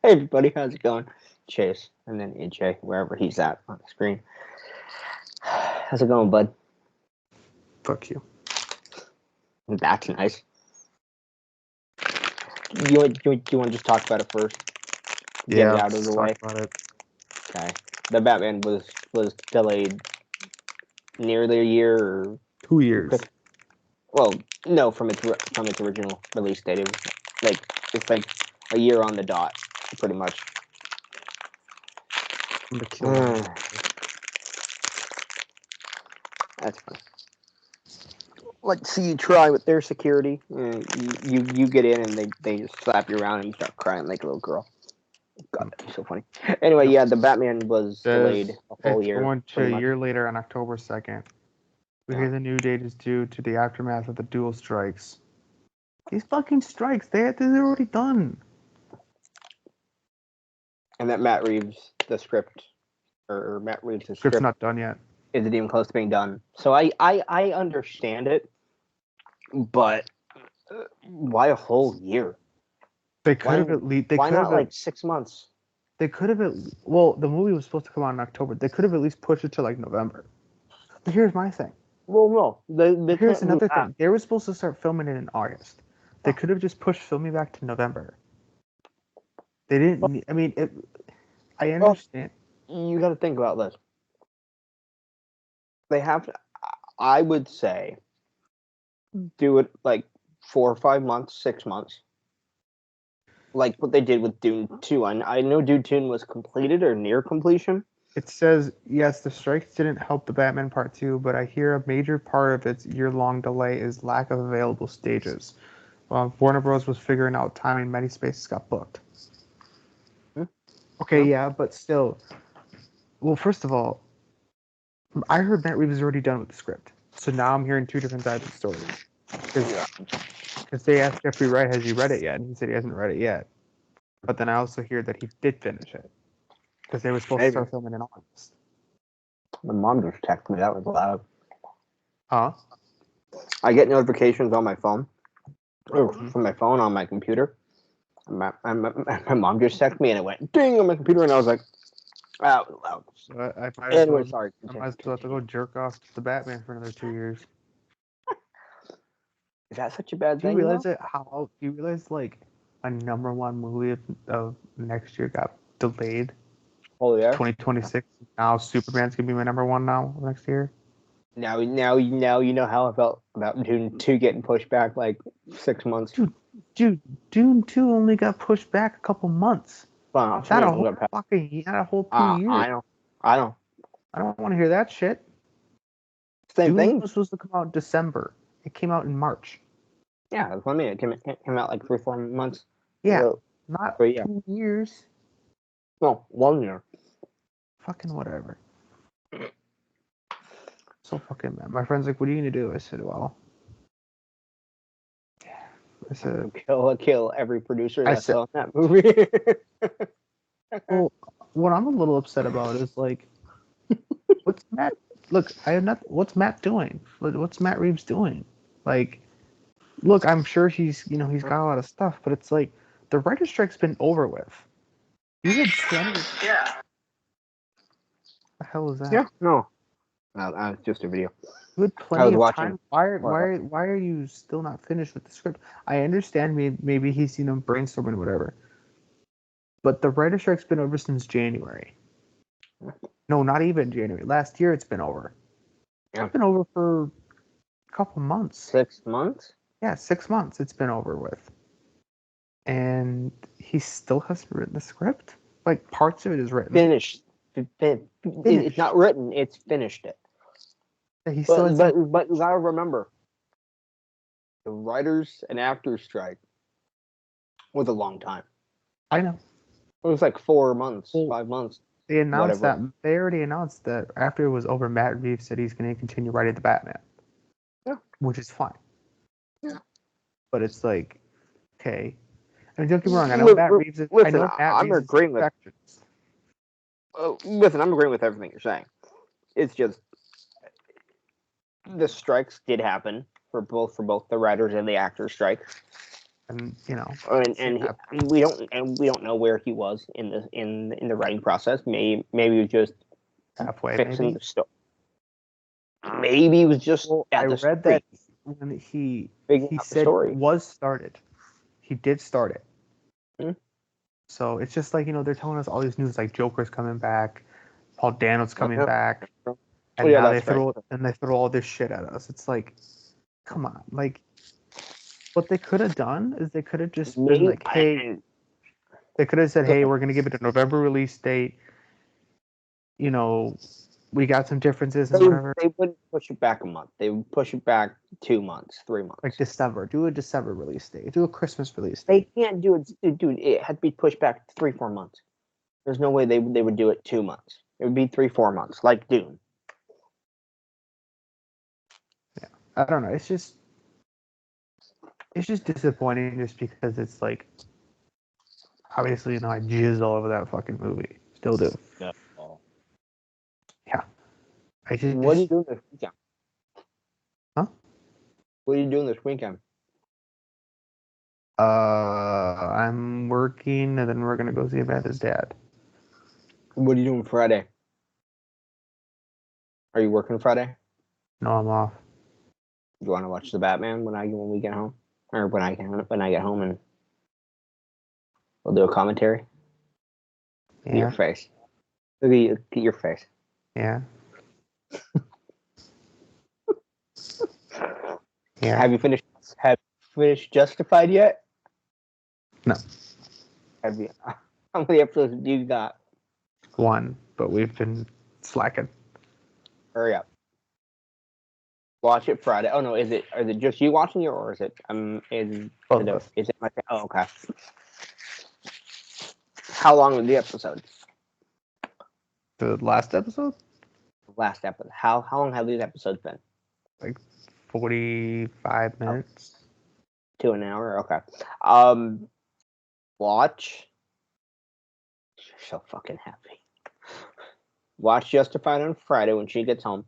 Hey everybody, how's it going? Chase, and then AJ, wherever he's at on the screen. How's it going, bud? Fuck you. That's nice. You want to just talk about it first? Get it out of the way. Talk about it. Okay. The Batman was delayed nearly a year. Or 2 years. Well, no, from its original release date. It's like a year on the dot, pretty much. I'm gonna kill them. That's fine. Let's see you try with their security. You get in and they just slap you around and you start crying like a little girl. God, that'd be so funny. Anyway, yeah, the Batman was delayed a whole year. It's going to a year later on October 2nd. We hear the new date is due to the aftermath of the dual strikes. These fucking strikes, they're already done. And that Matt Reeves' script's not done yet. Isn't even close to being done. So I understand it, but why a whole year? They could have at least. Why not like 6 months? They could have. Well, the movie was supposed to come out in October. They could have at least pushed it to like November. But here's my thing. Well, no. Here's another thing. They were supposed to start filming it in August. They could have just pushed filming back to November. They didn't. I mean, I understand. You got to think about this. They have to, I would say, do it like 4 or 5 months, 6 months. Like what they did with Dune 2. I know Dune 2 was completed or near completion. It says, yes, the strikes didn't help the Batman Part 2, but I hear a major part of its year-long delay is lack of available stages. Warner Bros. Was figuring out timing, many spaces got booked. Okay, yeah, but still. Well, first of all, I heard Matt Reeves is already done with the script. So now I'm hearing two different sides of the story. Because they asked Jeffrey Wright, has he read it yet? And he said he hasn't read it yet. But then I also hear that he did finish it. Because they were supposed to start filming in August. My mom just texted me. That was loud. Huh? I get notifications on my phone. Or from my phone on my computer. My mom just texted me and it went ding on my computer and I was like, oh, loud. Anyway, sorry. I might still have to go jerk off to the Batman for another 2 years. Is that such a bad thing? Do you realize like a #1 movie of next year got delayed? Oh yeah. 2026. Now Superman's gonna be my #1 now next year. Now you know how I felt about Dune 2 getting pushed back like 6 months. Dude, Dune 2 only got pushed back a couple months. Not a whole 2 years. I don't want to hear that shit. Same thing. Dune was supposed to come out in December. It came out in March. Yeah, that's what I mean. It came out like 3 or 4 months. Yeah, not 2 years. No, 1 year. Fucking whatever. So fucking mad. My friend's like, what are you gonna do? I said, well, kill every producer that's on that movie. Well, what I'm a little upset about is like, what's Matt? Look, what's Matt doing? What's Matt Reeves doing? Like, look, I'm sure he's got a lot of stuff, but it's like the writer's strike's been over with. You had plenty. Yeah. The hell is that? Yeah. No. It's just a video. You had plenty of time. Why are you still not finished with the script? I understand maybe he's brainstorming or whatever. But the writer's strike's been over since January. No, not even January. Last year it's been over. Yeah. It's been over for a couple months. 6 months? Yeah, 6 months it's been over with. And he still hasn't written the script? Like, parts of it is written. Finished. It's not written, it's finished it. He but you gotta remember, the writers and actors strike was a long time. I know. It was like 4 months, 5 months. They announced that. They already announced that after it was over, Matt Reeves said he's going to continue writing the Batman. Yeah. Which is fine. Yeah. But it's like, okay. I mean, don't get me wrong. I know Matt Reeves is. I'm agreeing with. Listen, I'm agreeing with everything you're saying. It's just the strikes did happen for both the writers and the actors strike. and we don't know where he was in the writing process. Maybe he was just halfway, fixing maybe. the story. Maybe he was just at I the read story, that when he figuring out the said story. it was started. He did start it. Hmm. So it's just like, they're telling us all these news, like Joker's coming back, Paul Dano's coming back, and yeah, now they that's right. throw all this shit at us. It's like, come on, like what they could have done is they could have just been like, hey, they could have said, hey, we're gonna give it a November release date. We got some differences and whatever. They wouldn't push it back a month. They would push it back 2 months, 3 months. Like December. Do a December release date. Do a Christmas release date. They can't do it, dude. It had to be pushed back 3-4 months. There's no way they would do it 2 months. It would be 3-4 months, like Dune. Yeah, I don't know. It's just disappointing, just because it's like, obviously, I jizz all over that fucking movie. Still do. No. Yeah. What are you doing this weekend? Huh? What are you doing this weekend? I'm working, and then we're gonna go see Amanda's dad. What are you doing Friday? Are you working Friday? No, I'm off. You want to watch the Batman when we get home, or when I get home, and we'll do a commentary. Look at your face. Look at your face. Yeah. Yeah. Have you finished Justified yet? No. Have you? How many episodes do you got? 1, but we've been slacking. Hurry up. Watch it Friday. Oh no, is it just you watching it, or is it is it my? Oh, okay. How long was the episode? The last episode? Last episode. How long have these episodes been? Like 45 minutes. To an hour. Okay. Watch. You're so fucking happy. Watch Justified on Friday when she gets home.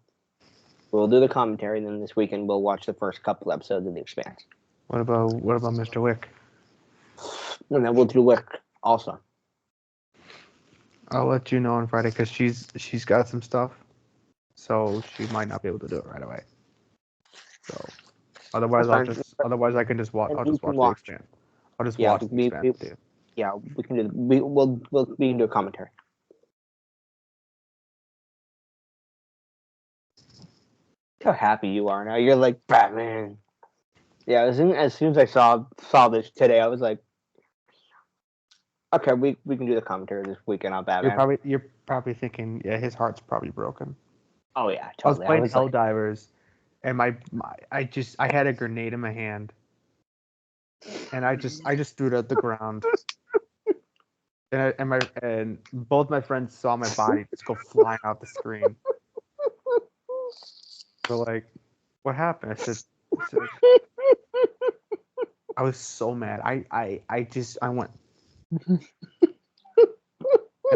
We'll do the commentary, and then this weekend we'll watch the first couple episodes of The Expanse. What about Mr. Wick? And then we'll do Wick also. I'll let you know on Friday, because she's got some stuff, so she might not be able to do it right away. So otherwise I can just watch. I'll just watch The Expanse. I'll just watch The Expanse too. Yeah, we can do. We can do a commentary. How happy you are now! You're like Batman. Yeah, as soon as I saw this today, I was like, okay, we can do the commentary this weekend on Batman. You're probably thinking, yeah, his heart's probably broken. Oh yeah, totally. I was playing Helldivers, and I had a grenade in my hand, and I just threw it at the ground, and both my friends saw my body just go flying out the screen. They're like, "What happened?" I said, I was so mad. I went, and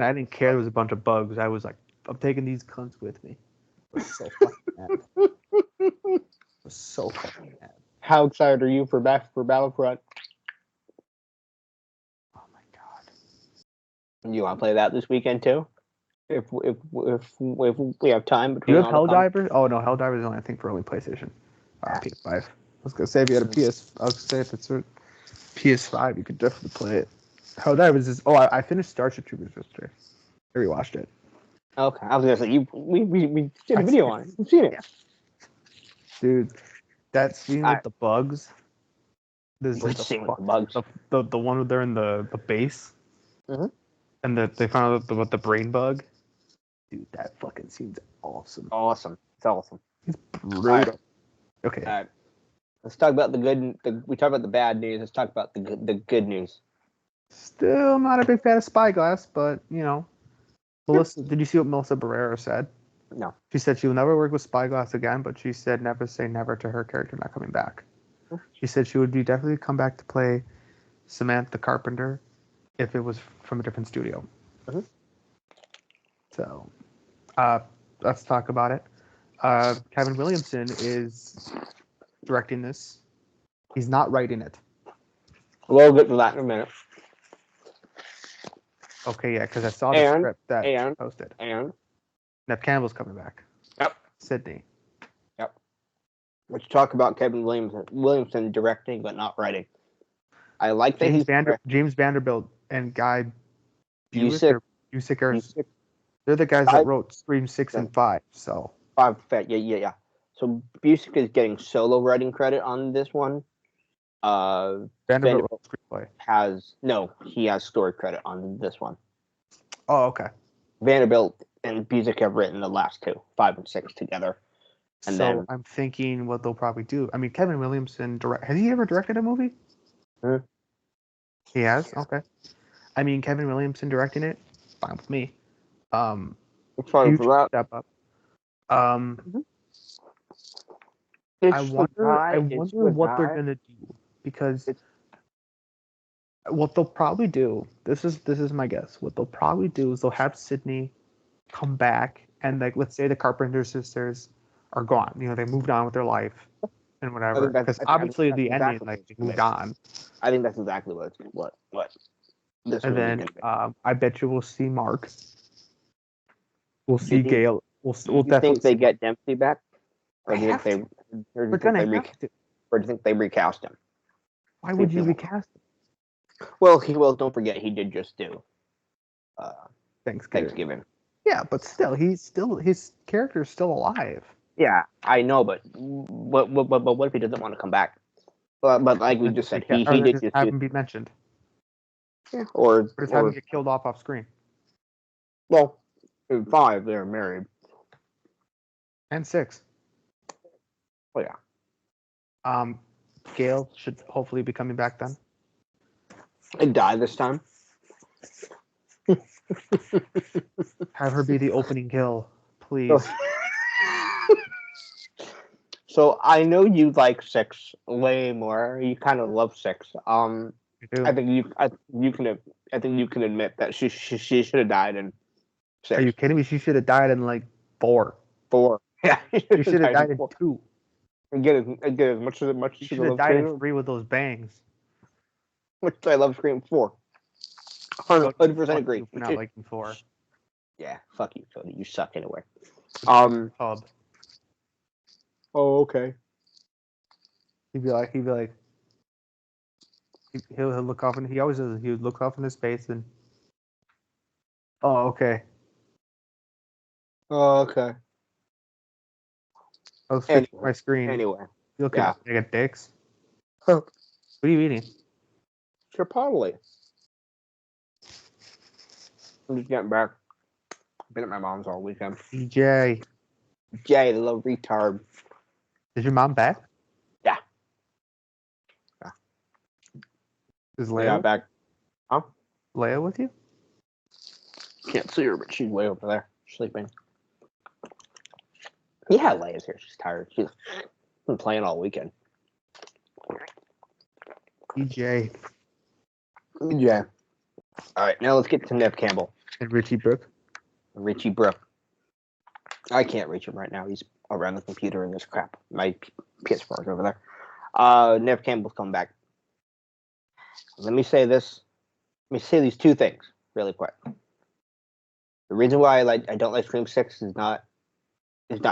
I didn't care there was a bunch of bugs. I was like, I'm taking these cunts with me. I was so fucking mad. I was so fucking mad. How excited are you for Battlefront? Oh my god! You want to play that this weekend too? If we have time between. Do you have Helldivers? Oh no, Helldivers is only, I think, for only PlayStation. PS5. I was gonna say if you had a I was gonna say if it's a PS5, you could definitely play it. Helldivers is. Oh, I finished Starship Troopers yesterday. I rewatched it. Okay, I was gonna say we did a video on it. You've seen it, dude. That scene with the bugs. Which scene with the bugs? The one where they're in the base, and they found out about the brain bug. Dude, that fucking scene's awesome. Awesome. It's awesome. It's brutal. Right. Okay. All right. Let's talk about the good. We talked about the bad news. Let's talk about the good news. Still not a big fan of Spyglass, but Melissa. Did you see what Melissa Barrera said? No. She said she will never work with Spyglass again, but she said never say never to her character not coming back. She said she would definitely come back to play Samantha Carpenter if it was from a different studio. So, let's talk about it. Kevin Williamson is directing this. He's not writing it. We'll get to that in a minute. Okay, yeah, because I saw the And- script that and- posted. And Nev Campbell's coming back. Yep. Sydney. let's talk about Kevin Williamson directing but not writing. I like that James Vanderbilt and Guy Busick. Busick are they're the guys that wrote Scream 6 and 5. So 5. Yeah. So Busick is getting solo writing credit on this one. Vanderbilt wrote screenplay. He has story credit on this one. Oh, okay. Vanderbilt and Busick have written the last 2, 5 and 6 together. And then I'm thinking what they'll probably do. I mean, Kevin Williamson has he ever directed a movie? He has. Okay. I mean, Kevin Williamson directing it, fine with me. Huge step up. I wonder what they're gonna do, because what they'll probably do. This is my guess. What they'll probably do is they'll have Sydney come back, and like, let's say the Carpenter sisters are gone. You know, they moved on with their life and whatever. Because obviously the ending, like, they moved on. I think that's exactly what this. And then I bet you we'll see Mark. We'll see Gale. We'll definitely think they get Dempsey back, or do you think they recast him? Why would you recast him? Well, don't forget he did just do Thanksgiving. Yeah, but still, his character's still alive. Yeah, I know, but what if he doesn't want to come back? But like we just said, he did just have him be mentioned. Yeah, or just have him get killed off screen. Well, in 5 they're married, and 6. Oh yeah. Gale should hopefully be coming back then. And die this time. Have her be the opening kill, please. So I know you like 6 way more. You kind of love 6. I think you can admit that she should have died in 6. Are you kidding me? She should have died in like 4. 4. Yeah. She should have died in 2. And get as much She should have died in 3 with those bangs. Which I love Scream 4. 100% agree. For not liking 4. Yeah, fuck you, Cody. You suck anyway. Pub. Oh, okay. He'll look off, and he always does. He would look off in his space and. Oh, okay. Oh, okay. I was fixing my screen. Anyway. You look at dicks. Huh. What are you eating? Chipotle. I'm just getting back. I've been at my mom's all weekend. DJ. Jay, the little retard. Is your mom back? Yeah. Is Leia back? Huh? Leia with you? Can't see her, but she's way over there, sleeping. Yeah, Leia's here. She's tired. She's been playing all weekend. DJ. Yeah. All right, now let's get to Nev Campbell. And Richie Brooke. Richie Brooke. I can't reach him right now. He's around the computer and this crap. My PS4 is over there. Nev Campbell's coming back. Let me say this. Let me say these 2 things really quick. The reason why I don't like Scream 6 is not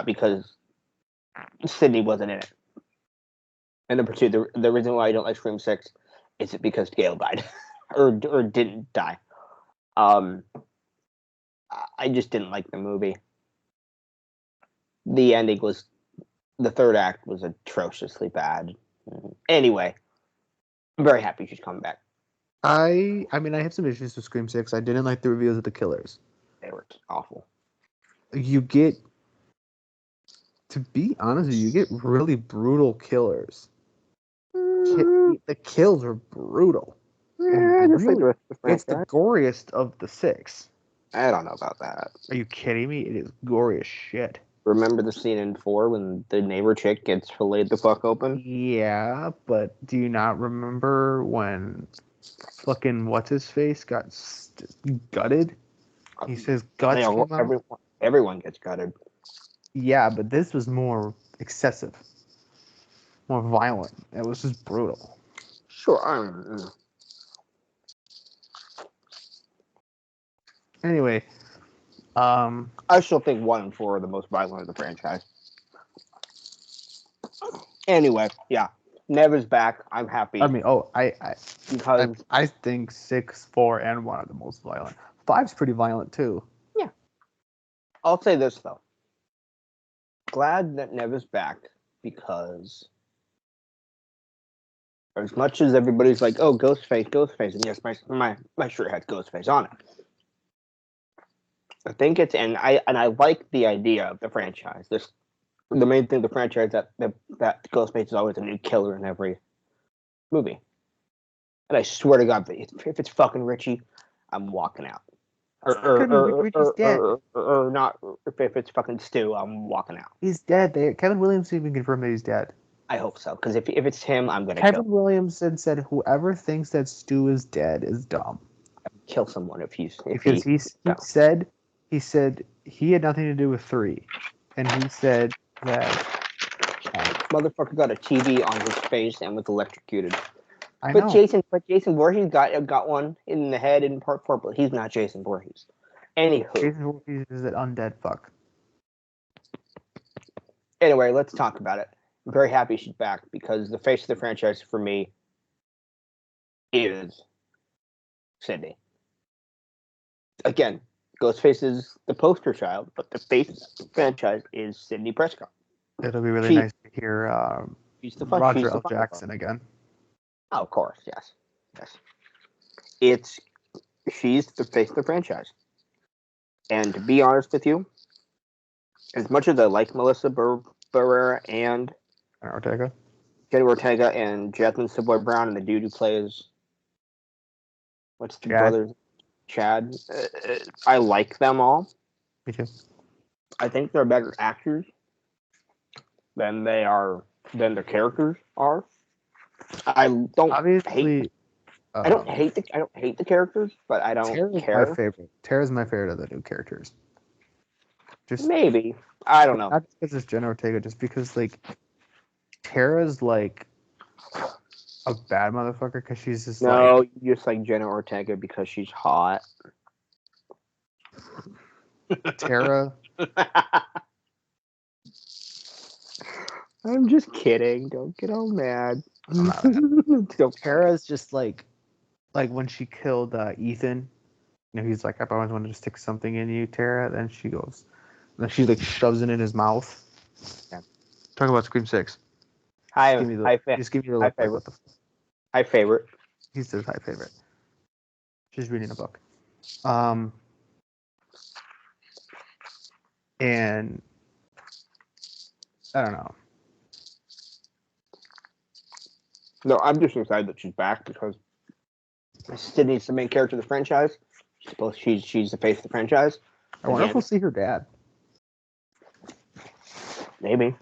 because Sydney wasn't in it. And number 2, the reason why I don't like Scream 6 is it because Gale died or didn't die. I just didn't like the movie. The ending was, the 3rd act was atrociously bad. Anyway, I'm very happy she's coming back. I mean, I have some issues with Scream 6. I didn't like the reveals of the killers. They were awful. You get, to be honest with you, you get really brutal killers. The kills are brutal. It's the goriest of the 6. I don't know about that. Are you kidding me? It is gory as shit. Remember the scene in 4 when the neighbor chick gets filleted the fuck open? Yeah, but do you not remember when fucking what's-his-face got gutted? He says guts came out. Everyone gets gutted. Yeah, but this was more excessive. More violent. It was just brutal. Sure. Anyway, I still think 1 and 4 are the most violent of the franchise. Anyway, yeah, Nev is back. I'm happy I mean, because I think 6, 4, and 1 are the most violent. 5's pretty violent too. I'll say this though. Glad that Nev is back because as much as everybody's like, "Oh, Ghostface," and yes, my shirt has Ghostface on it. I think it's and I like the idea of the franchise. The main thing of the franchise that Ghostface is always a new killer in every movie. And I swear to God, if it's fucking Richie, I'm walking out. Richie's dead. Or not. If it's fucking Stu, I'm walking out. He's dead. Kevin Williamson even confirmed that he's dead. I hope so, because if it's him, I'm gonna Kevin Williamson said whoever thinks that Stu is dead is dumb. kill someone if he said he had nothing to do with 3, and he said that motherfucker got a TV on his face and was electrocuted. I But know. Jason Voorhees got one in the head in part 4, but he's not Jason Voorhees. Anywho, Jason Voorhees is an undead fuck. Anyway, let's talk about it. I'm very happy she's back because the face of the franchise for me is Sydney. Again, Ghostface is the poster child, but the face of the franchise is Sydney Prescott. It'll be really nice to hear Roger L. Jackson again. Oh, of course, yes. She's the face of the franchise. And to be honest with you, as much as I like Melissa Barrera and Jenny Ortega and Jasmine Savoy Brown and the dude who plays what's the brother Chad, I like them all. Me too. I think they're better actors than their characters are. I don't hate the characters, but I don't care. My favorite. Tara's my favorite of the new characters. Just maybe. I don't know. Not because it's Jenna Ortega, just because like Tara's like a bad motherfucker because she's just you just like Jenna Ortega because she's hot. Tara. I'm just kidding. Don't get all mad. Tara's just like when she killed Ethan. You know, he's like, I've always wanted to stick something in you, Tara. Then she goes, then she like shoves it in his mouth. Yeah. Talk about Scream 6. Just give me the high favorite. High favorite. He says high favorite. She's reading a book. And I don't know. No, I'm just excited that she's back because Sydney's the main character of the franchise. She's the face of the franchise. I wonder if we'll see her dad. Maybe.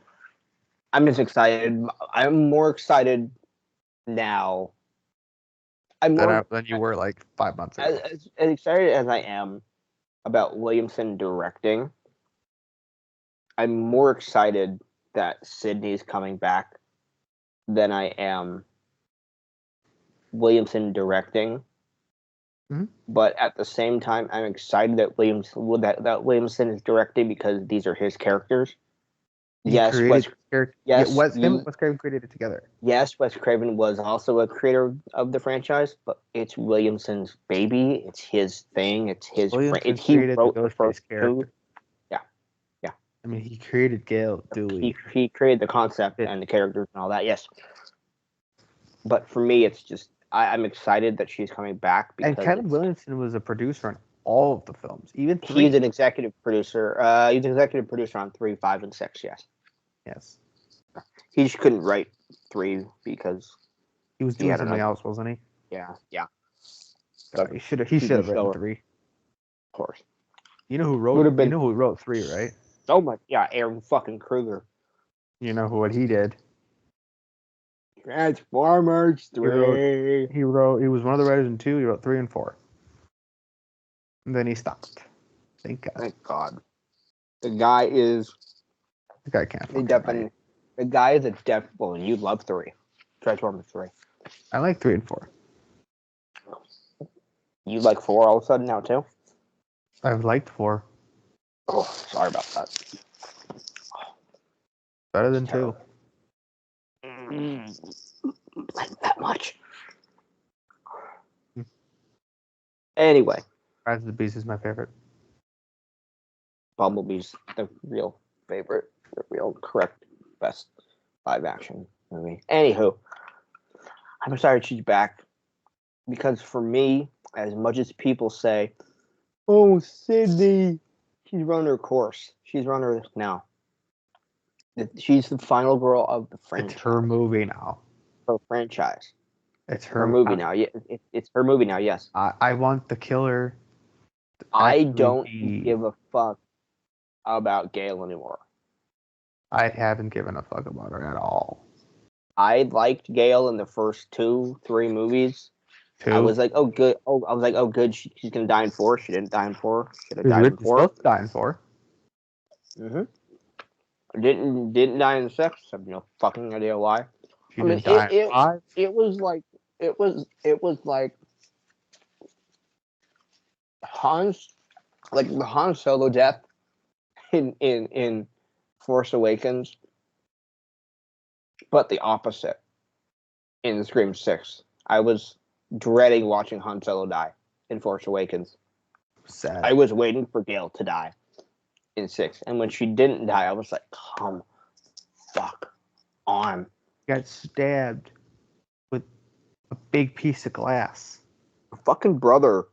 I'm just excited. I'm more excited now. Than you were like 5 months ago. As excited as I am about Williamson directing, I'm more excited that Sydney's coming back than I am Williamson directing. Mm-hmm. But at the same time, I'm excited that Williamson is directing because these are his characters. Wes Craven created it together. Yes, Wes Craven was also a creator of the franchise, but it's Williamson's baby. It's his thing. It's his. He wrote the first character. Yeah. I mean, he created Gail Dooley. He created the concept and the characters and all that. Yes. But for me, it's just I'm excited that she's coming back because Kevin Williamson was a producer on all of the films, even 3. He's an executive producer. He's an executive producer on 3, 5, and 6. Yes. He just couldn't write 3 because he was doing something else, wasn't he? Yeah. He should have written 3. Of course. You know who wrote? You know who wrote 3, right? Oh my! Yeah, Aaron fucking Kruger. You know what he did? Transformers 3. He was one of the writers in 2. He wrote 3 and 4. And then he stopped. Thank God. The guy is. The guy can't. The guy is a well, and you love 3. Transformers 3. I like 3 and 4. You like 4 all of a sudden now too? I've liked 4. Oh, sorry about that. Better than 2. Like that much. Hmm. Anyway, Rise of the Beast is my favorite. Bumblebee's the real favorite, the real correct best live action movie. Anywho, I'm sorry she's back because for me, as much as people say, "Oh, Sydney, she's run her course. She's run her now. She's the final girl of the franchise. It's her movie now. Her franchise. It's Her movie now. Yeah, it's her movie now. Yes. I want the killer. I actually don't be- give a fuck about Gale anymore. I haven't given a fuck about her at all. I liked Gale in the first 2-3 movies. 2. I was like, oh good. Oh, I was like, oh good. She's gonna die in 4. She didn't die in 4. Should have Who's died in Ridley 4. supposed to die in 4? Didn't die in 6. I have no fucking idea why. She I mean, didn't die in 5. it was like Han's like the Han Solo death in Force Awakens, but the opposite in Scream 6. I was dreading watching Han Solo die in Force Awakens. Sad. I was waiting for Gale to die in 6, and when she didn't die, I was like, come fuck on. Got stabbed with a big piece of glass. Her fucking brother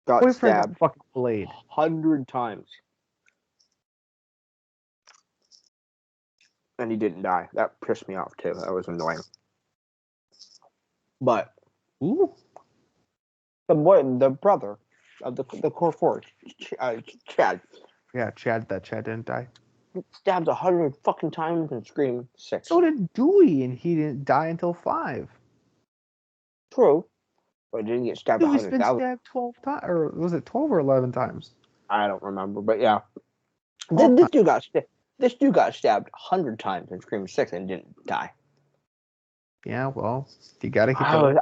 got Boyfriend got stabbed fucking blade. 100 times. And he didn't die. That pissed me off too. That was annoying. But Ooh. the brother of the core four, Chad, Yeah, Chad didn't die. stabbed 100 fucking times in Scream 6. So did Dewey, and he didn't die until 5. True, but he didn't get stabbed Dewey's been 100,000. stabbed 12 times, or was it 12 or 11 times? I don't remember, but yeah, All this dude got stabbed 100 times in Scream 6 and didn't die. Yeah, well, you gotta keep going.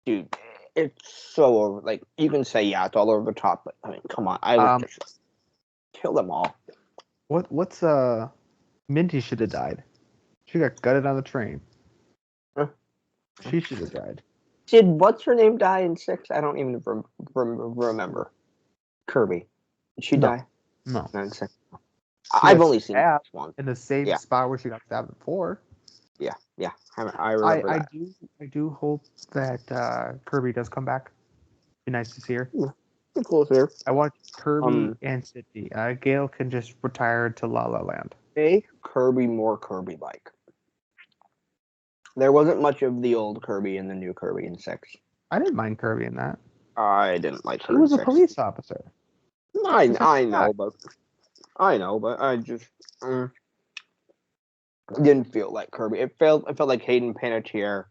Dude, it's so over. Like you can say, yeah, it's all over the top, but I mean, come on, I would just kill them all. What's Minty should have died. She got gutted on the train. Huh? She should have died. Did what's her name die in 6? I don't even remember. Kirby. Did she die? No. Not in 6. She I've got only seen stabbed this one. in the same spot where she got stabbed before. Yeah. I remember that. I do hope that Kirby does come back. Be nice to see her. Be cool here. I want Kirby and Sydney. Gale can just retire to La La Land. Make Kirby more Kirby-like. There wasn't much of the old Kirby in the new Kirby in 6. I didn't mind Kirby in that. I didn't like her. He was in a 6. police officer. I know, but I just didn't feel like Kirby. It felt like Hayden Panettiere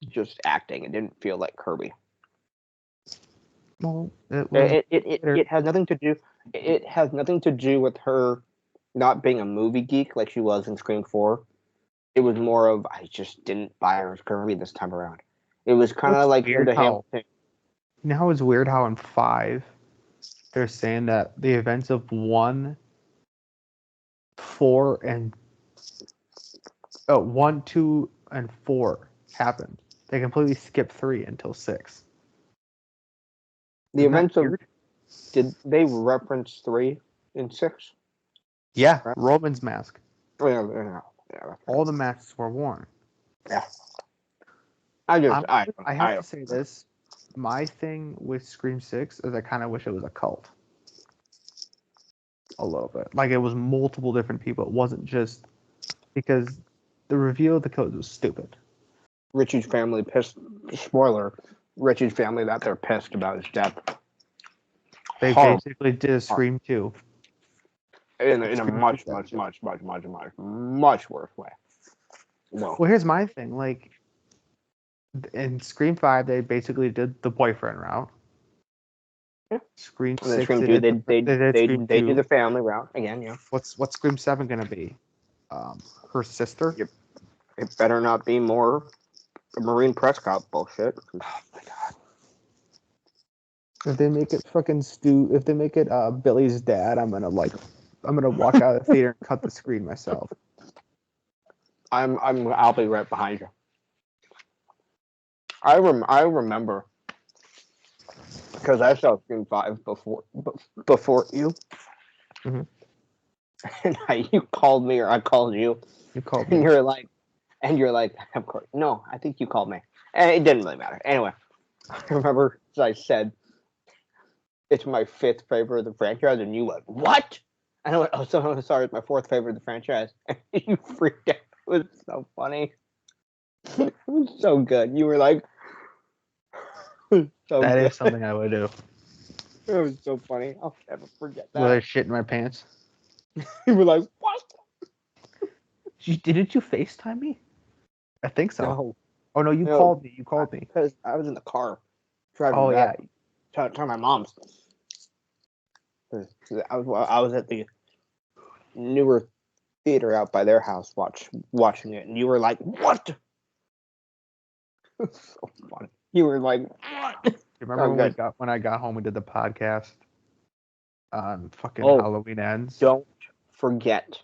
just acting. It didn't feel like Kirby. Well, it has nothing to do. It has nothing to do with her not being a movie geek like she was in Scream 4. It was more of I just didn't buy her as Kirby this time around. It was kind of like Linda Hamilton. You know how it's weird how in 5 they're saying that the events of 1, 4, and 1, 2, and 4 happened. They completely skipped 3 until 6. The events of did they reference 3 in 6? Yeah, right? Roman's mask. Yeah. All the masks were worn. Yeah. I have to say this. My thing with Scream 6 is I kind of wish it was a cult. A little bit. Like it was multiple different people. It wasn't just because the reveal of the codes was stupid. Richie's family pissed. Spoiler. Richie's family that they're pissed about his death. They basically did a Scream 2. In a much worse way. No. Well, here's my thing. Like, in Scream 5, they basically did the boyfriend route. Yeah. Scream 6, Scream 2, they do the family route again. Yeah. What's Scream 7 gonna be? Her sister. Yep. It better not be more Marine Prescott bullshit. Oh my god. If they make it fucking Stu, if they make it Billy's dad, I'm gonna walk out of the theater and cut the screen myself. I'll be right behind you. I remember because I saw Scream 5 before you, Mhm. and you called me or I called you, You called and me. you're like, of course, no, I think you called me, and it didn't really matter. Anyway, I remember I said it's my 5th favorite of the franchise, and you went, what? And I went, oh, so sorry, it's my 4th favorite of the franchise. And you freaked out. It was so funny. It was so good. You were like, so That good. is something I would do. It was so funny. I'll never forget Will I that. shit in my pants? You were like, what? Didn't you FaceTime me? I think so. No, Oh no, you no, called me. You called me. because I was in the car driving Oh yeah. back to my mom's. 'Cause I was at the newer theater out by their house watching it, and you were like, what? So funny. You were like, what? You remember Oh, when good. when I got home, we did the podcast on fucking Oh, Halloween Ends? Don't forget.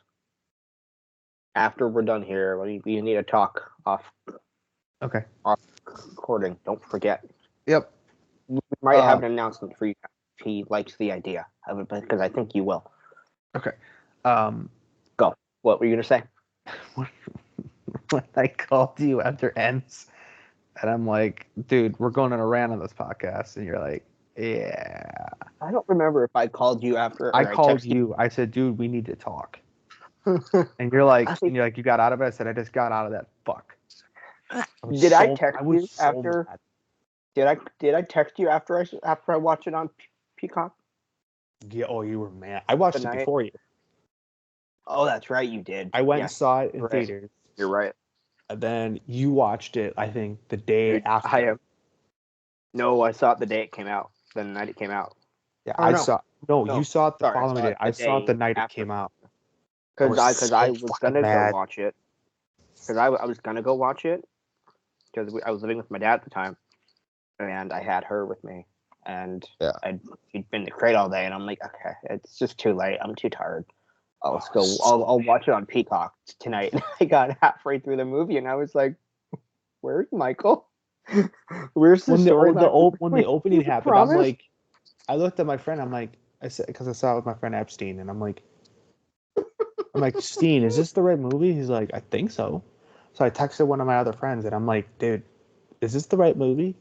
After we're done here, we need to talk off Okay. recording. Don't forget. Yep. We might have an announcement for you if he likes the idea of it, because I think you will. Okay. Go. What were you gonna say? When I called you after Ends, and I'm like, dude, we're going on a rant on this podcast, and you're like, yeah. I don't remember if I called you after or I called texted you. I said, dude, we need to talk. you. And you're like, Actually, you got out of it. I said, I just got out of that. Fuck. did I text I was you so after? mad. Did I text you after I watched it on Peacock Yeah, oh, you were mad. I watched it tonight? before you. Oh, that's right, you did. I went and Yes, saw it in right. theaters. You're right. And then you watched it, I think, the day Dude, after. I am. No, I saw it the day it came out. The night it came out. Yeah, Oh, I no. saw. No, No, you saw it the sorry, I following saw day. it I the saw it the day night it after. came out. Because I was fucking gonna mad. go watch it. Because I was gonna go watch it. Because I was living with my dad at the time, and I had her with me, and Yeah. she'd been in the crate all day, and I'm like, okay, it's just too late. I'm too tired. Let's go. I'll watch it on Peacock tonight. I got halfway through the movie, and I was like, "Where's Michael? Where's the storyline?" When the opening happened, I'm Promise? like, I looked at my friend. I'm like, I said, because I saw it with my friend Epstein, and I'm like, Steen, is this the right movie? He's like, I think so. So I texted one of my other friends, and I'm like, dude, is this the right movie?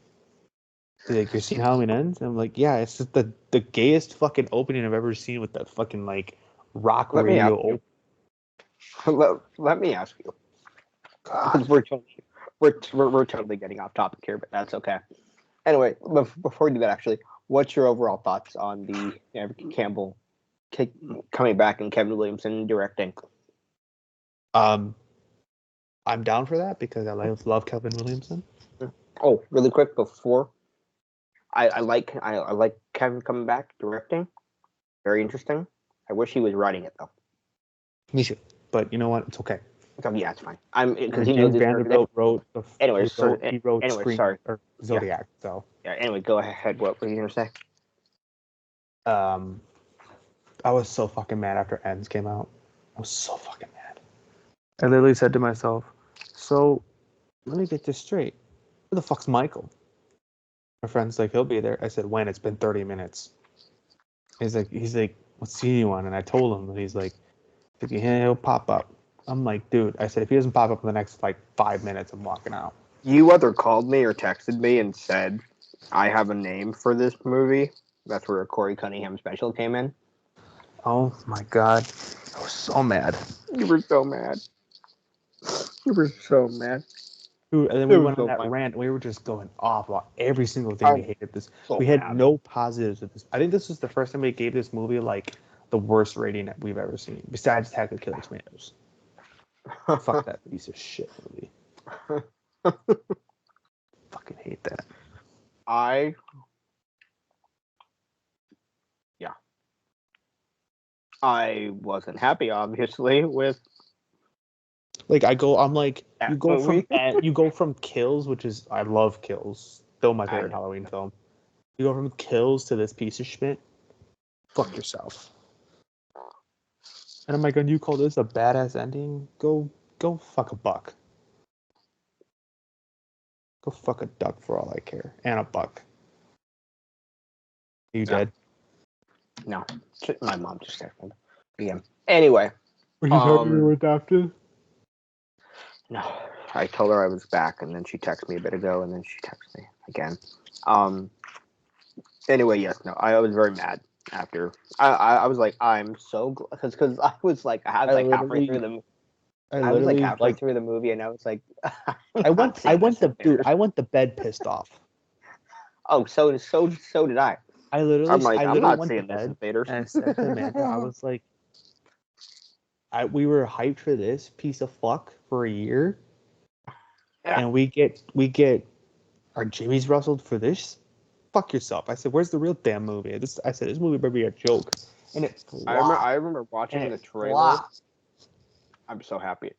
He's like, you're seeing Halloween Ends? And I'm like, yeah, it's just the gayest fucking opening I've ever seen with that fucking like rock Let me ask radio. you. Let me ask you. Because we're totally getting off topic here, but that's okay. Anyway, before we do that, actually, what's your overall thoughts on the Campbell coming back and Kevin Williamson directing? I'm down for that because I love Kevin Williamson. Oh, really quick before, I like Kevin coming back directing. Very interesting. I wish he was writing it though. Me too. But you know what? It's okay. So yeah, it's fine. I'm because And he knows James his Vanderbilt wrote Anyway, he wrote Scream sorry. or Zodiac. So Yeah. Anyway, go ahead. What were you gonna say? I was so fucking mad after Ends came out. I was so fucking mad. I literally said to myself, so let me get this straight. Where the fuck's Michael? My friend's like, he'll be there. I said, when? It's been 30 minutes. He's like, what scene you on? And I told him, and he's like, he'll pop up. I'm like, dude, I said, if he doesn't pop up in the next like 5 minutes, I'm walking out. You either called me or texted me and said, I have a name for this movie. That's where a Corey Cunningham special came in. Oh my god. I was so mad. You were so mad. You were so mad. Dude, and then we went on that rant. We were just going off about every single thing we hated this. We had no positives of this. I think this was the first time we gave this movie like the worst rating that we've ever seen, besides Attack of the Killer Tomatoes. Fuck that piece of shit movie. Fucking hate that. I wasn't happy, obviously, with like I'm like that movie. you go from Kills, which is I love Kills, still my favorite Halloween film. You go from kills to this piece of shit. Fuck yourself. And I'm like, and you call this a badass ending? Go fuck a buck. Go fuck a duck for all I care. And a buck. Are you dead? No, my mom just texted me. BM. Anyway. Were you happy you were adopted? No, I told her I was back, and then she texted me a bit ago, and then she texted me again. Anyway, yes, no, I was very mad after. I was like, I'm so because I was like halfway through the movie. I was like halfway through the movie, and I was like, I went the bed pissed off. Oh, so did I. I literally I'm not went seeing to this bed in theaters. and I said to Amanda, I was like, we were hyped for this piece of fuck for a year, and we get our jimmies rustled for this. Fuck yourself. I said, where's the real damn movie? I said this movie better be a joke, and it flopped. I remember watching the trailer. Flopped. I'm so happy.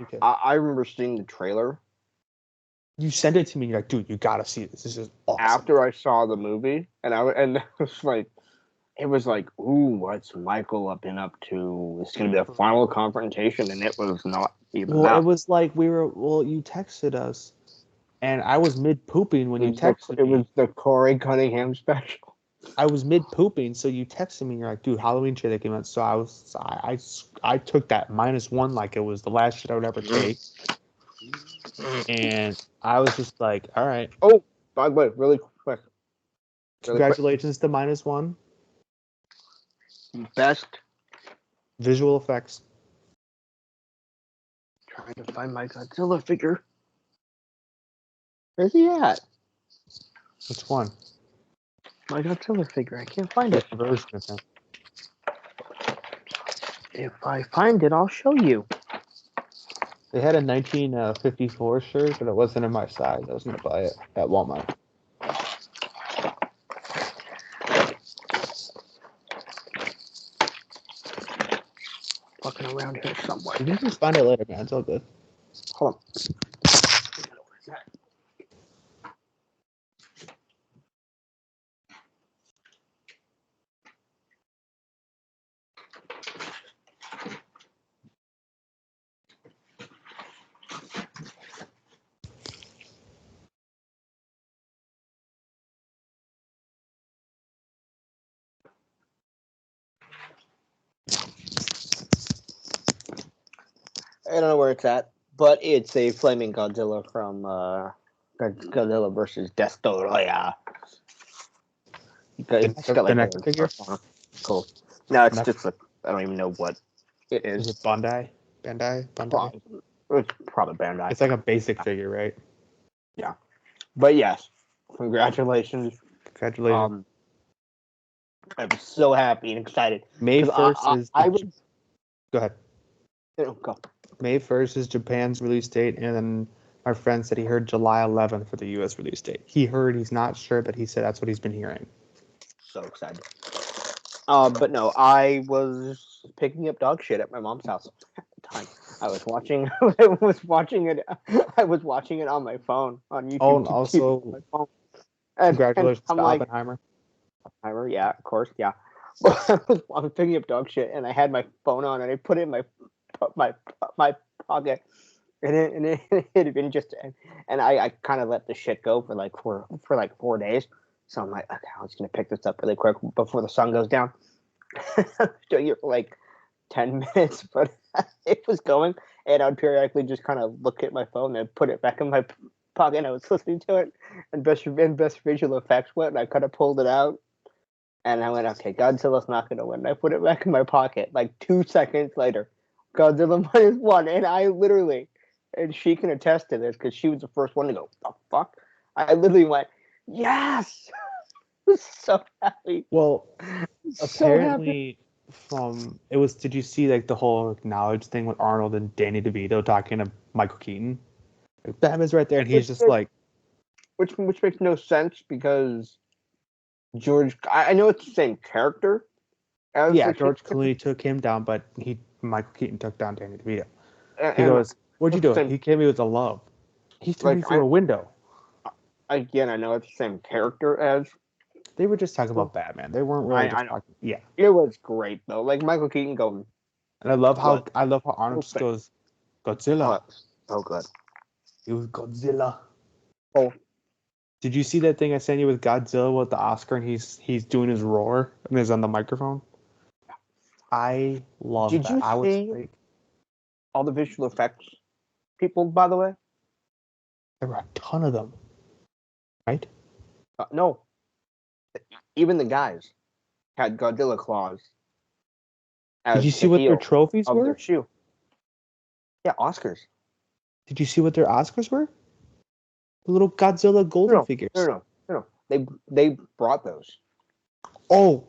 Okay. I remember seeing the trailer. You sent it to me. You're like, dude, you gotta see this. This is awesome. After I saw the movie, and it was like, ooh, what's Michael up to? It's gonna be a final confrontation, and it was not even. Well, it was like you texted us, and I was mid pooping when you texted me. It was the Corey Cunningham special. I was mid pooping, so you texted me. And you're like, dude, Halloween trailer came out. So I took that -1 like it was the last shit I would ever take. And I was just like, all right. Oh, by the way, really quick. Congratulations to -1. Best visual effects. Trying to find my Godzilla figure. Where's he at? Which one? My Godzilla figure. I can't find it. Version of him. If I find it, I'll show you. They had a 1954 shirt, but it wasn't in my size. I was going to buy it at Walmart. Fucking around here somewhere. You can just find it later, man. It's all good. Hold on. I don't know where it's at, but it's a flaming Godzilla from Godzilla versus Destoroyah. The next figure? Cool. No, it's just I don't even know what it is. Is it Bandai? Bandai? It's probably Bandai. It's like a basic figure, right? Yeah. But yes, congratulations. Congratulations. I'm so happy and excited. May 1st is... Go ahead. Go. May 1st is Japan's release date, and then my friend said he heard July 11th for the U.S. release date. He's not sure, but he said that's what he's been hearing. So excited. But no, I was picking up dog shit at my mom's house at the time. I was watching it on my phone on YouTube. Oh, and also, congratulations to Oppenheimer. Oppenheimer, yeah, of course, yeah. I was picking up dog shit, and I had my phone on, and I put it in my pocket, and it had been and I kind of let the shit go for 4 days. So I'm like, okay, I'm just gonna pick this up really quick before the sun goes down. Doing it for like 10 minutes, but it was going, and I'd periodically just kind of look at my phone and put it back in my pocket. And I was listening to it, and best visual effects went, and I kind of pulled it out, and I went, okay, Godzilla's not gonna win. And I put it back in my pocket. Like 2 seconds later, Godzilla -1, and I literally, and she can attest to this because she was the first one to go, the fuck? I literally went, yes. I was so happy. Well, apparently did you see like the whole acknowledge thing with Arnold and Danny DeVito talking to Michael Keaton? Batman's right there, and he's just like, which makes no sense because I know it's the same character. George Clooney took him down, but Michael Keaton took down Danny DeVito. He goes, what'd you do? He came me with a love. He threw me through a window. Again, I know it's the same character as They were just talking about Batman. They weren't really I just know. talking. Yeah. It was great though. Like Michael Keaton going. And I love how What? Arnold just Okay. goes, Oh, Godzilla. that's so good. It was Godzilla. Oh, Did you see that thing I sent you with Godzilla with the Oscar and he's doing his roar and he's on the microphone? I love did that. you I was see like, all the visual effects people? By the way, there were a ton of them, right? no, even the guys had Godzilla claws Did as you the see what their heel trophies of were? their shoe. Yeah, Oscars. Did you see what their Oscars were? The little Godzilla golden No, figures. no. They brought those. Oh,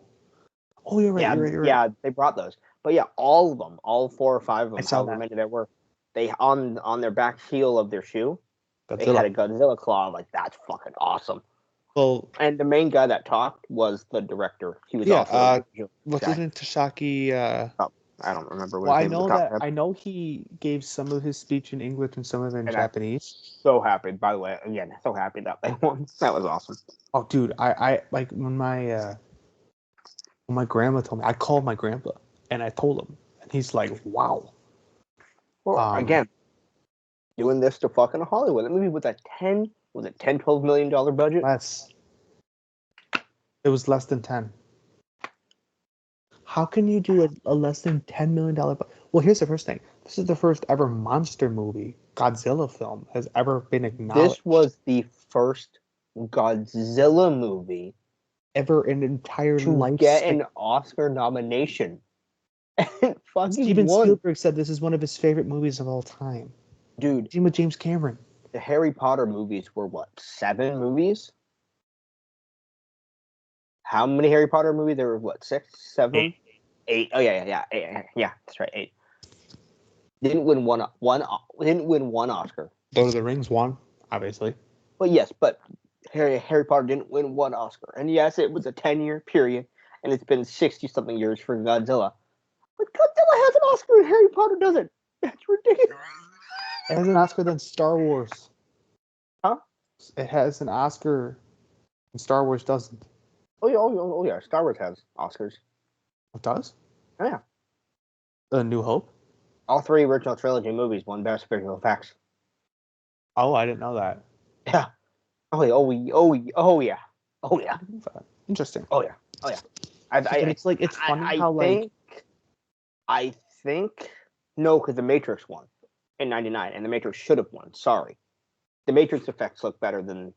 you're right. Yeah, You're right. You're right. yeah, they brought those. But yeah, all of them, all 4 or 5 of I them, saw however that. many there were, they on their back heel of their shoe, they had a Godzilla. Godzilla claw. Like that's fucking awesome. Well, And the main guy that talked was the director. He was yeah. also a visual What's guy. his name? Tasaki. I don't remember what Well, his I name know was. that. I know he gave some of his speech in English and some of it in And Japanese. I'm so happy. By the way, again, so happy that they won. That was awesome. Oh, dude, I like when my grandma told me. I called my grandpa and I told him, and he's like, "Wow." Well, again, doing this to fucking Hollywood. That movie with a 12 million dollar budget. Less. It was less than 10. How can you do a less than $10 million? Well, here's the first thing. This is the first ever monster movie, Godzilla film, has ever been acknowledged. This was the first Godzilla movie Ever in entire to life. get an Oscar nomination. And fucking Steven won. Spielberg said this is one of his favorite movies of all time. Dude, Same with James Cameron. the Harry Potter movies were what, 7 movies? How many Harry Potter movies? There were what, 6, 7? 8. Oh yeah. 8. Yeah, that's right, 8. Didn't win one Oscar. Lord of the Rings won, obviously. But yes, Harry Potter didn't win one Oscar. And yes, it was a 10-year period, and it's been 60-something years for Godzilla. But Godzilla has an Oscar and Harry Potter doesn't. That's ridiculous. It has an Oscar than Star Wars. Huh? It has an Oscar and Star Wars doesn't. Oh yeah. Star Wars has Oscars. It does? Oh yeah. A New Hope? All 3 original trilogy movies won Best Visual Effects. Oh, I didn't know that. Yeah. Oh yeah. Interesting. Oh yeah. It's funny how I think no, because The Matrix won in '99, and The Matrix should have won. Sorry, The Matrix effects look better than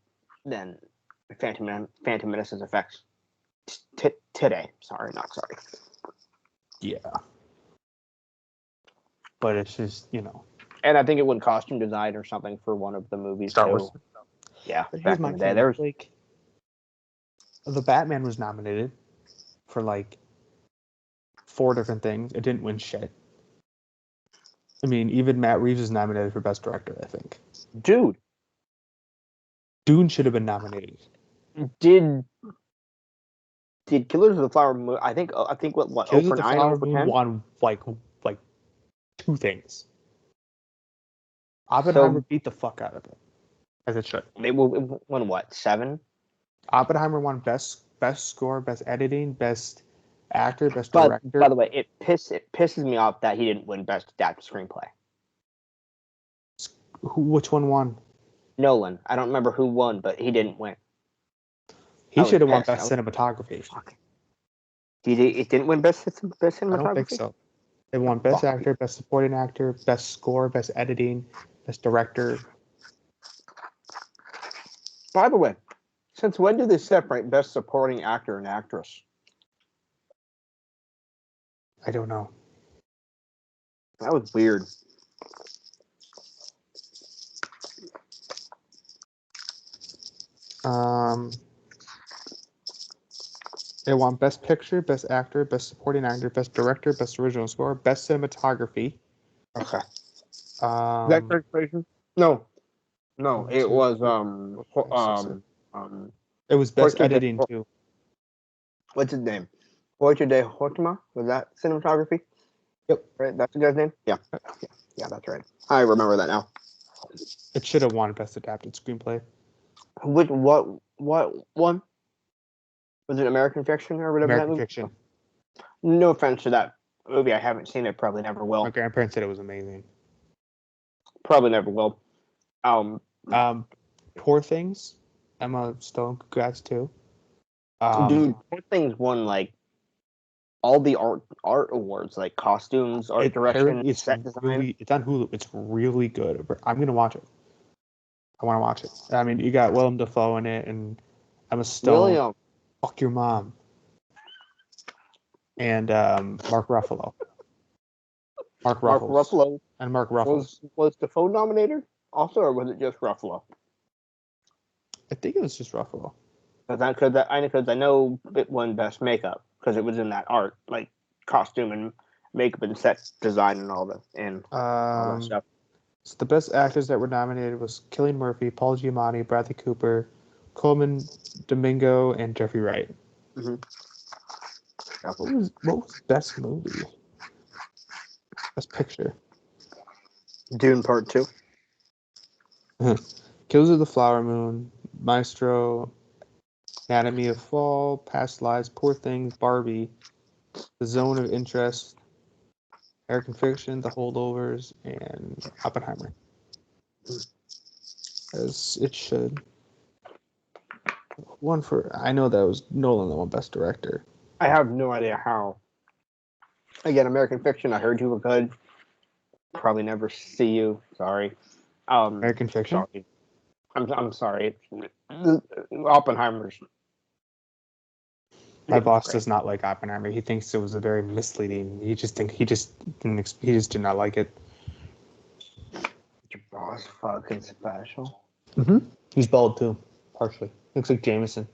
Phantom Menace's effects today. Sorry, not sorry. yeah. But it's just, And I think it won costume design or something for one of the movies. Star too. Wars. Yeah, But back here's my in the day, thing. there's The Batman was nominated for 4 different things. It didn't win shit. I mean, even Matt Reeves is nominated for Best Director, I think. dude. Dune should have been nominated. Did Killers of the Flower Moon? I think what Killers 0 for of the 9, Flower 0 for Moon 10? won like 2 things. Oppenheimer beat the fuck out of it, as it should. They will win what, 7? Oppenheimer won best score, best editing, best actor, best director. By the way, it pisses me off that he didn't win Best Adapted Screenplay. Which one won? Nolan. I don't remember who won, but he didn't win. He should have won best cinematography. Fuck. It didn't win best cinematography? I don't think so. They won best actor, best supporting actor, best score, best editing, best director. By the way, since when do they separate best supporting actor and actress? I don't know. That was weird. It won best picture, best actor, best supporting actor, best director, best original score, best cinematography. Okay. Is that correct? No, it was it was best editing too. What's his name? Jorge de Hortima? Was that cinematography? Yep. Right, that's the guy's name? Yeah, that's right. I remember that now. It should have won best adapted screenplay. What one? Was it American Fiction or whatever that American movie? Fiction. No offense to that movie, I haven't seen it. Probably never will. My grandparents said it was amazing. Probably never will. Poor Things. Emma Stone, congrats too. Dude, Poor Things won like all the art awards, like costumes, art direction, it's set design. it's on Hulu. It's really good. I'm gonna watch it. I want to watch it. I mean, you got Willem Dafoe in it and Emma Stone. Really, Fuck your mom. And Mark Ruffalo. Mark Ruffalo. And Mark Ruffalo. Was Dafoe nominated also, or was it just Ruffalo? I think it was just Ruffalo. Because I know it won Best Makeup because it was in that art, like costume and makeup and set design and all that stuff. So the best actors that were nominated was Cillian Murphy, Paul Giamatti, Bradley Cooper, Coleman Domingo, and Jeffrey Wright. Mm-hmm. What was best movie? Best picture. Dune Part 2. Killers of the Flower Moon, Maestro, Anatomy of Fall, Past Lives, Poor Things, Barbie, The Zone of Interest, American Fiction, The Holdovers, and Oppenheimer. As it should. I know that was Nolan that won Best Director. I have no idea how. Again, American Fiction, I heard you were good. Probably never see you. Sorry. American Fiction? Sorry. I'm sorry. Oppenheimer's. My boss does not like Oppenheimer. He thinks it was a very misleading. He just did not like it. Your boss fucking special. Mm-hmm. He's bald too, partially. Looks like Jameson.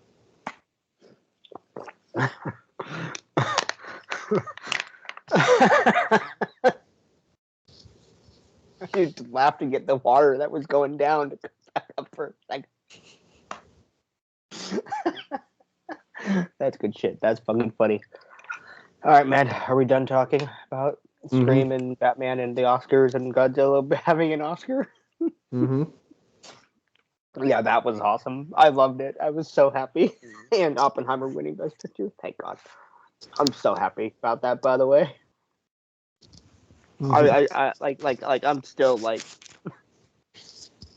You laughed to get the water that was going down to come back up for a second. That's good shit. That's fucking funny. All right, man. Are we done talking about Scream and Batman and the Oscars and Godzilla having an Oscar? Mm-hmm. Yeah, that was awesome. I loved it. I was so happy. And Oppenheimer winning Best Picture. Thank God. I'm so happy about that, by the way. Mm-hmm. I like I'm still like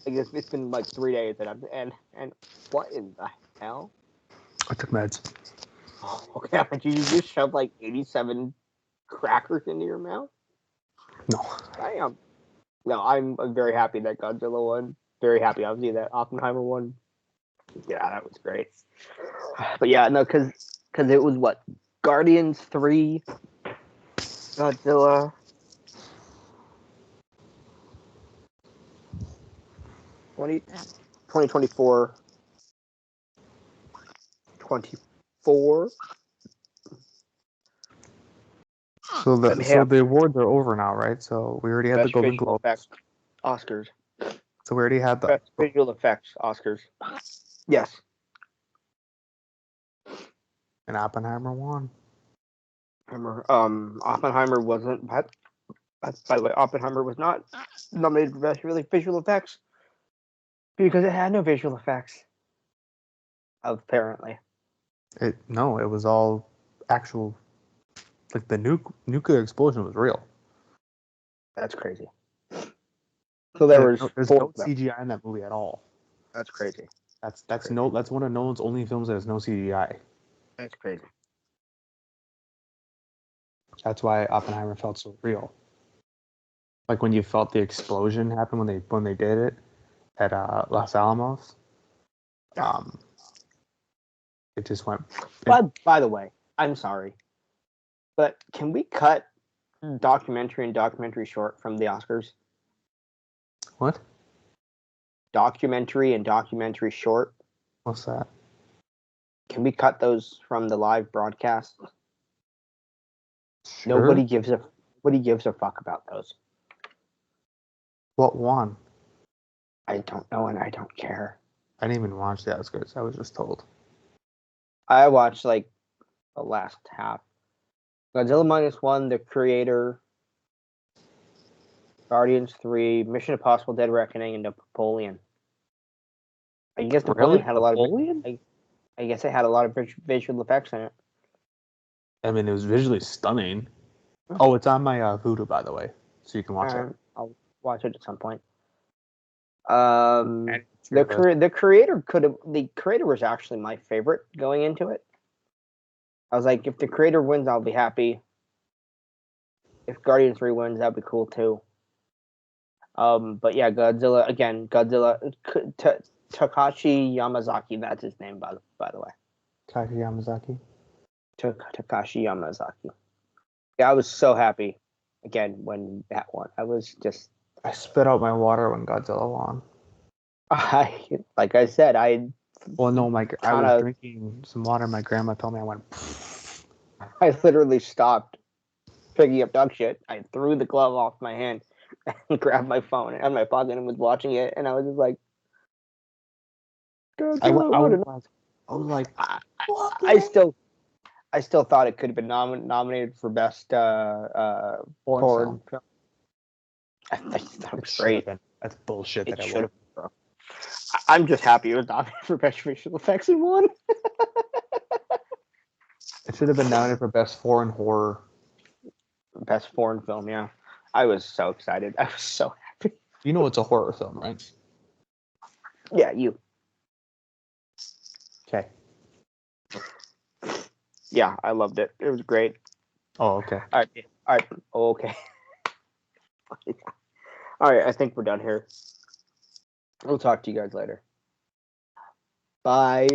it's been like 3 days and and what in the hell? I took meds. Oh, okay, but you just shoved like 87 crackers into your mouth? No. Damn. No, I'm very happy that Godzilla won. Very happy, obviously, that Oppenheimer won. Yeah, that was great. But yeah, no, because it was what? Guardians 3, Godzilla, 2024, 24. So the awards are over now, right? So we already had the Golden Globes. Effects, Oscars. So we already had the Best visual effects Oscars. Yes. And Oppenheimer won. Remember, Oppenheimer wasn't. By the way, Oppenheimer was not nominated for best visual effects because it had no visual effects. Apparently. It was all actual. Like the nuclear explosion was real. That's crazy. So there's no CGI in that movie at all. That's crazy. That's one of Nolan's only films that has no CGI. That's crazy. That's why Oppenheimer felt so real. Like when you felt the explosion happen when they did it at Los Alamos. It just went. By the way, I'm sorry, but can we cut documentary and documentary short from the Oscars? What? Documentary and documentary short. What's that? Can we cut those from the live broadcast? Sure. Nobody gives a fuck about those. What won? I don't know, and I don't care. I didn't even watch the Oscars. I was just told. I watched like the last half. Godzilla -1, The Creator, Guardians 3, Mission Impossible: Dead Reckoning, and Napoleon. I guess Napoleon had a lot of. I guess it had a lot of visual effects in it. I mean, it was visually stunning. Oh, it's on my Vudu, by the way, so you can watch it. I'll watch it at some point. And The creator was actually my favorite going into it. I was like, if the creator wins, I'll be happy. If Guardian 3 wins, that'd be cool too. But yeah, Godzilla again. Takashi Yamazaki. That's his name, by the way. Taika Yamazaki. Takashi Yamazaki. Yeah, I was so happy again when that won. I was just. I spit out my water when Godzilla won. Like I said, Well, no, I was drinking some water. My grandma told me I went. I literally stopped picking up dog shit. I threw the glove off my hand and grabbed my phone out of my pocket and was watching it. And I was just like, I was like, I still thought it could have been nominated for best foreign film. I thought it was great. That's bullshit. It should have. I'm just happy it was nominated for best visual effects and won. It should have been nominated for best foreign horror. Best foreign film, yeah. I was so excited. I was so happy. You know it's a horror film, right? Yeah, you. Okay. Yeah, I loved it. It was great. Oh, okay. All right. Okay. All right, I think we're done here. We'll talk to you guys later. Bye.